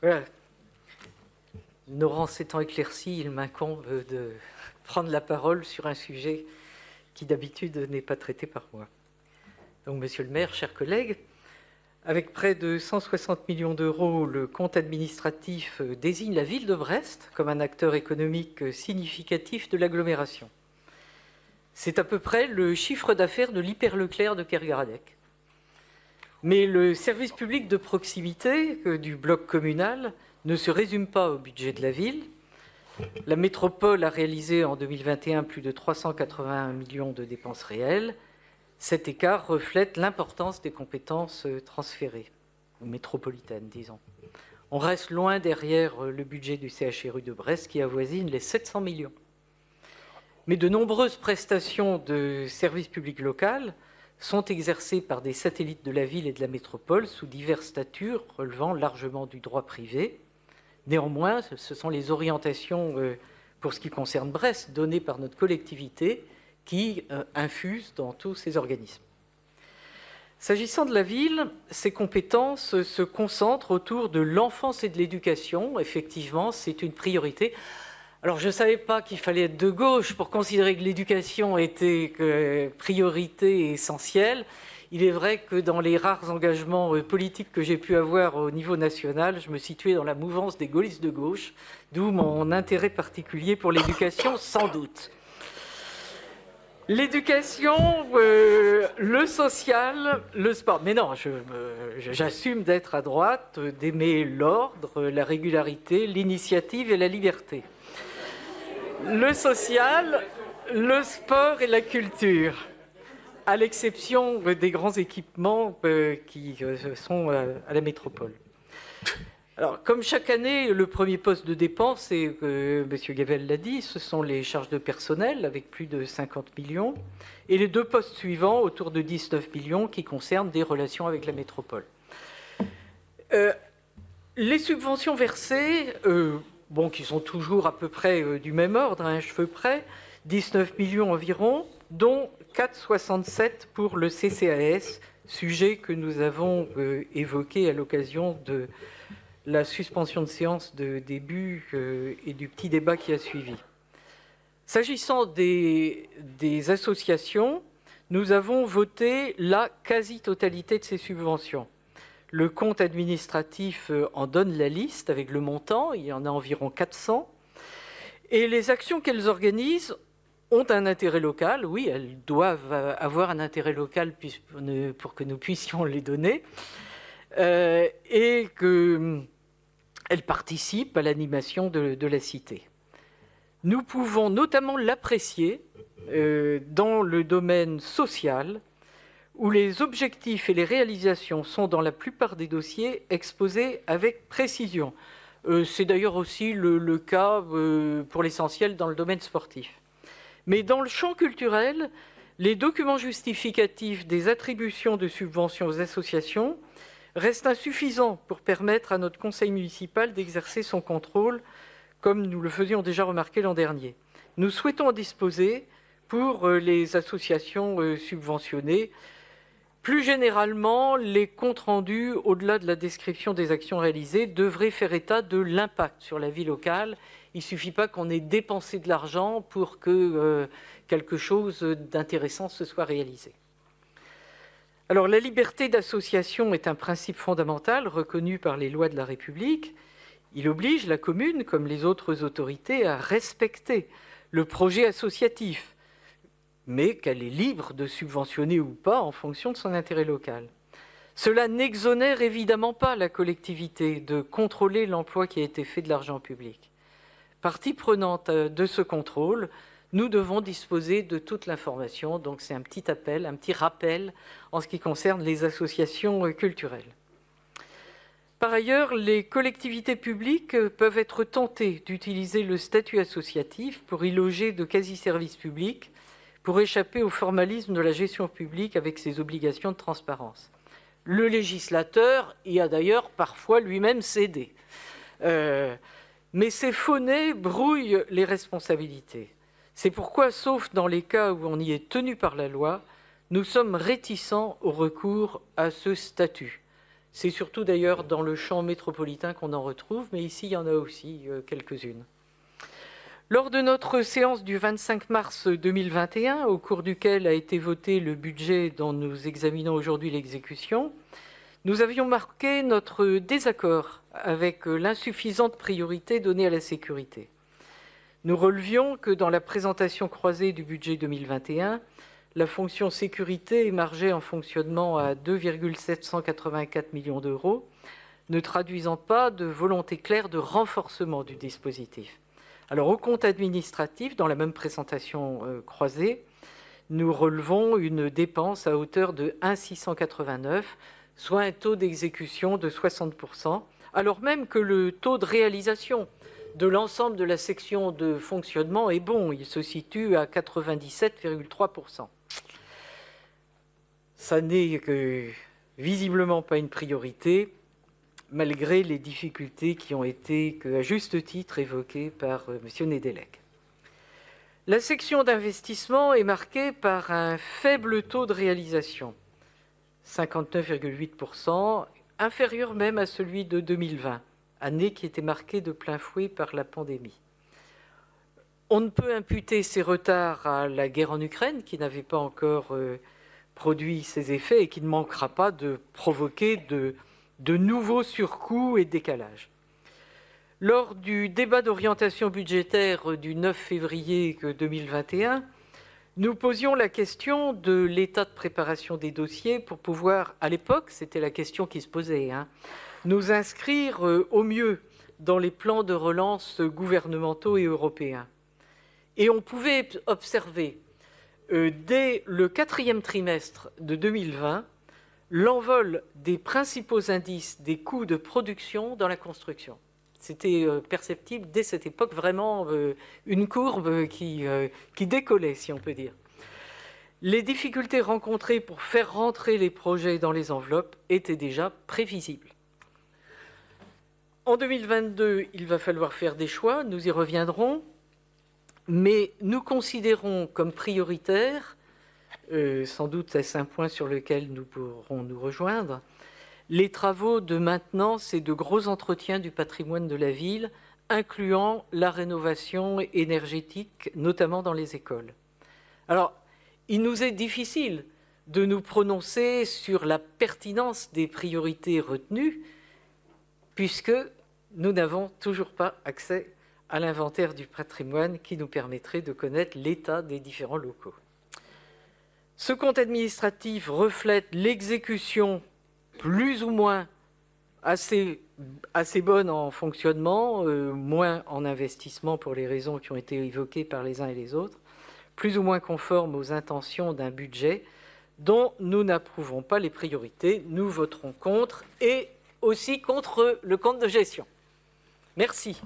Voilà. Ignorance étant éclaircie, il m'incombe de prendre la parole sur un sujet qui d'habitude n'est pas traité par moi. Donc, monsieur le maire, chers collègues, avec près de 160 millions d'euros, le compte administratif désigne la ville de Brest comme un acteur économique significatif de l'agglomération. C'est à peu près le chiffre d'affaires de l'Hyper Leclerc de Kergaradec. Mais le service public de proximité du bloc communal ne se résume pas au budget de la ville. La métropole a réalisé en 2021 plus de 381 millions de dépenses réelles. Cet écart reflète l'importance des compétences transférées, ou métropolitaines, disons. On reste loin derrière le budget du CHRU de Brest qui avoisine les 700 millions. Mais de nombreuses prestations de services publics locaux sont exercées par des satellites de la ville et de la métropole sous divers statuts relevant largement du droit privé. Néanmoins, ce sont les orientations pour ce qui concerne Brest données par notre collectivité qui infusent dans tous ces organismes. S'agissant de la ville, ses compétences se concentrent autour de l'enfance et de l'éducation. Effectivement, c'est une priorité. Alors, je ne savais pas qu'il fallait être de gauche pour considérer que l'éducation était priorité essentielle. Il est vrai que dans les rares engagements politiques que j'ai pu avoir au niveau national, je me situais dans la mouvance des gaullistes de gauche, d'où mon intérêt particulier pour l'éducation, sans doute. L'éducation, le social, le sport. Mais non, j'assume d'être à droite, d'aimer l'ordre, la régularité, l'initiative et la liberté. Le social, le sport et la culture, à l'exception des grands équipements qui sont à la métropole. Alors, comme chaque année, le premier poste de dépense, et M. Gavel l'a dit, ce sont les charges de personnel, avec plus de 50 millions, et les deux postes suivants, autour de 19 millions, qui concernent des relations avec la métropole. Les subventions versées, qui sont toujours à peu près du même ordre, un cheveu près, 19 millions environ, dont 4,67 pour le CCAS, sujet que nous avons évoqué à l'occasion de la suspension de séance de début et du petit débat qui a suivi. S'agissant des associations, nous avons voté la quasi-totalité de ces subventions. Le compte administratif en donne la liste avec le montant, il y en a environ 400. Et les actions qu'elles organisent ont un intérêt local, oui, elles doivent avoir un intérêt local pour que nous puissions les donner, et qu'elles participent à l'animation de la cité. Nous pouvons notamment l'apprécier dans le domaine social, où les objectifs et les réalisations sont dans la plupart des dossiers exposés avec précision. C'est d'ailleurs aussi le cas pour l'essentiel dans le domaine sportif. Mais dans le champ culturel, les documents justificatifs des attributions de subventions aux associations restent insuffisants pour permettre à notre conseil municipal d'exercer son contrôle, comme nous le faisions déjà remarquer l'an dernier. Nous souhaitons en disposer pour les associations subventionnées. Plus généralement, les comptes rendus, au-delà de la description des actions réalisées, devraient faire état de l'impact sur la vie locale. Il ne suffit pas qu'on ait dépensé de l'argent pour que quelque chose d'intéressant se soit réalisé. Alors, la liberté d'association est un principe fondamental reconnu par les lois de la République. Il oblige la commune, comme les autres autorités, à respecter le projet associatif, mais qu'elle est libre de subventionner ou pas en fonction de son intérêt local. Cela n'exonère évidemment pas la collectivité de contrôler l'emploi qui a été fait de l'argent public. Partie prenante de ce contrôle, nous devons disposer de toute l'information, donc c'est un petit appel, un petit rappel en ce qui concerne les associations culturelles. Par ailleurs, les collectivités publiques peuvent être tentées d'utiliser le statut associatif pour y loger de quasi-services publics, pour échapper au formalisme de la gestion publique avec ses obligations de transparence. Le législateur y a d'ailleurs parfois lui-même cédé. Mais ces faux-nez brouillent les responsabilités. C'est pourquoi, sauf dans les cas où on y est tenu par la loi, nous sommes réticents au recours à ce statut. C'est surtout d'ailleurs dans le champ métropolitain qu'on en retrouve, mais ici, il y en a aussi quelques-unes. Lors de notre séance du 25 mars 2021, au cours duquel a été voté le budget dont nous examinons aujourd'hui l'exécution, nous avions marqué notre désaccord avec l'insuffisante priorité donnée à la sécurité. Nous relevions que dans la présentation croisée du budget 2021, la fonction sécurité émargeait en fonctionnement à 2,784 millions d'euros, ne traduisant pas de volonté claire de renforcement du dispositif. Alors, au compte administratif, dans la même présentation croisée, nous relevons une dépense à hauteur de 1,689, soit un taux d'exécution de 60%, alors même que le taux de réalisation de l'ensemble de la section de fonctionnement est bon, il se situe à 97,3%. Ça n'est visiblement pas une priorité, malgré les difficultés qui ont été, à juste titre, évoquées par M. Nedelec. La section d'investissement est marquée par un faible taux de réalisation, 59,8%, inférieur même à celui de 2020, année qui était marquée de plein fouet par la pandémie. On ne peut imputer ces retards à la guerre en Ukraine, qui n'avait pas encore produit ses effets et qui ne manquera pas de provoquer de nouveaux surcoûts et décalages. Lors du débat d'orientation budgétaire du 9 février 2021, nous posions la question de l'état de préparation des dossiers pour pouvoir, à l'époque, c'était la question qui se posait, nous inscrire au mieux dans les plans de relance gouvernementaux et européens. Et on pouvait observer, dès le 4e trimestre de 2020, l'envol des principaux indices des coûts de production dans la construction. C'était perceptible dès cette époque, vraiment une courbe qui décollait, si on peut dire. Les difficultés rencontrées pour faire rentrer les projets dans les enveloppes étaient déjà prévisibles. En 2022, il va falloir faire des choix, nous y reviendrons, mais nous considérons comme prioritaire, sans doute est-ce un point sur lequel nous pourrons nous rejoindre, les travaux de maintenance et de gros entretiens du patrimoine de la ville, incluant la rénovation énergétique, notamment dans les écoles. Alors, il nous est difficile de nous prononcer sur la pertinence des priorités retenues, puisque nous n'avons toujours pas accès à l'inventaire du patrimoine qui nous permettrait de connaître l'état des différents locaux. Ce compte administratif reflète l'exécution plus ou moins assez bonne en fonctionnement, moins en investissement pour les raisons qui ont été évoquées par les uns et les autres, plus ou moins conforme aux intentions d'un budget dont nous n'approuvons pas les priorités. Nous voterons contre et aussi contre le compte de gestion. Merci.